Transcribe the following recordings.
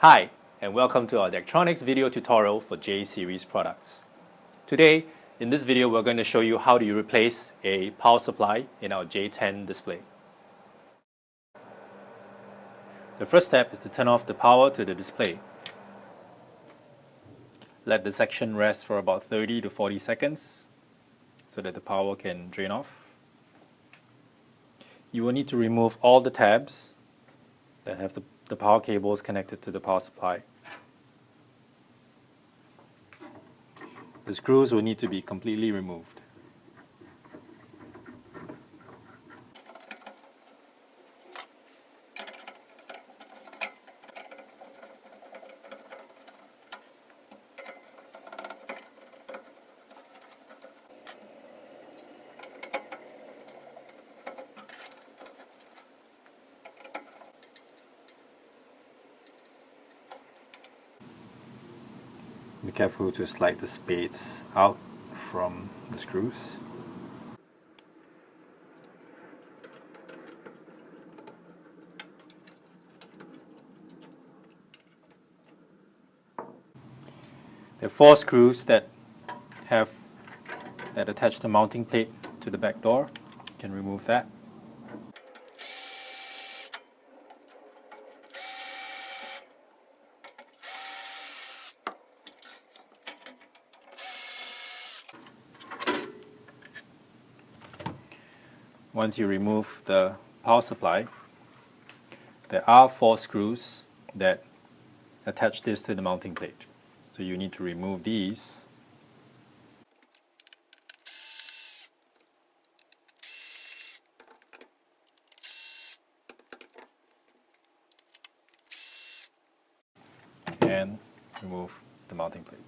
Hi, and welcome to our Daktronics video tutorial for J series products. Today, in this video, we're going to show you how do you replace a power supply in our J10 display. The first step is to turn off the power to the display. Let the section rest for about 30 to 40 seconds so that the power can drain off. You will need to remove all the tabs that have the power cables connected to the power supply. The screws will need to be completely removed. Be careful to slide the spades out from the screws. There are 4 screws that attach the mounting plate to the back door. You can remove that. Once you remove the power supply, there are 4 screws that attach this to the mounting plate. So you need to remove these. And remove the mounting plate.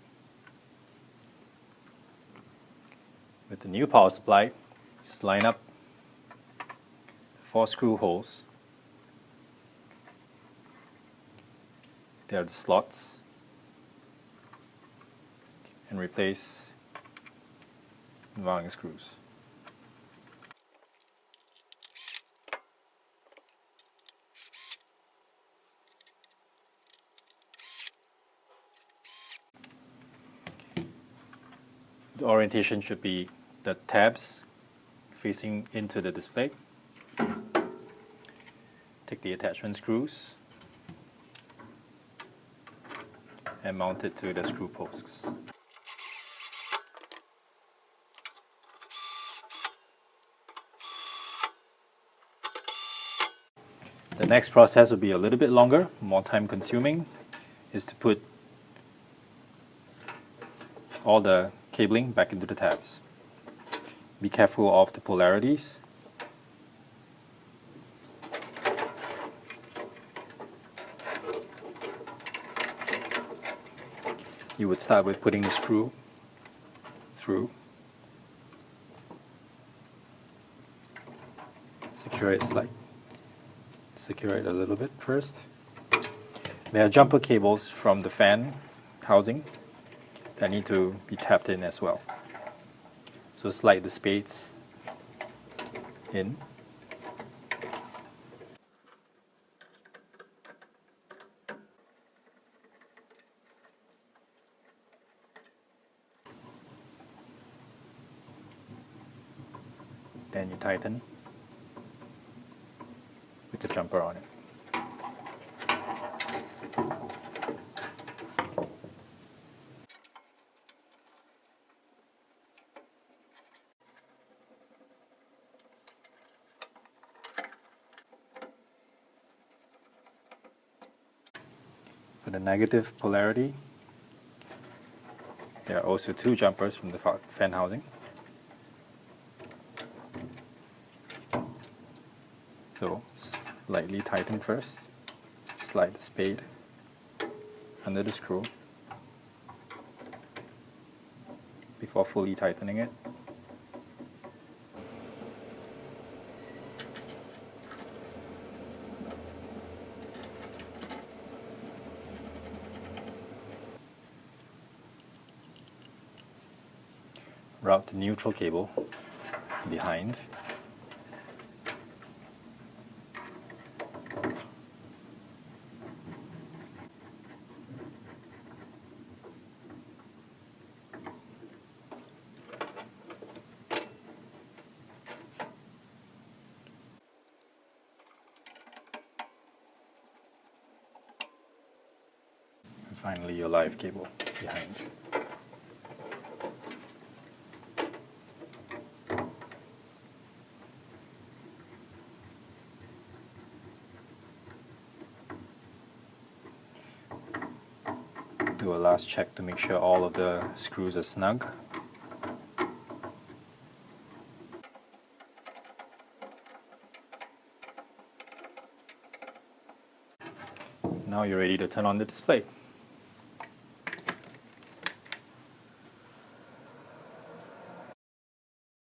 With the new power supply, just line up 4 screw holes. There are the slots, and replace the mounting screws. The orientation should be the tabs facing into the display. Take the attachment screws and mount it to the screw posts. The next process will be a little bit longer, more time consuming, is to put all the cabling back into the tabs. Be careful of the polarities. You would start with putting the screw through. Secure it a little bit first. There are jumper cables from the fan housing that need to be tapped in as well. So slide the spades in. Then you tighten with the jumper on it. For the negative polarity, there are also 2 jumpers from the fan housing. So lightly tighten first, slide the spade under the screw before fully tightening it. Route the neutral cable behind. And finally, your live cable behind. Do a last check to make sure all of the screws are snug. Now you're ready to turn on the display.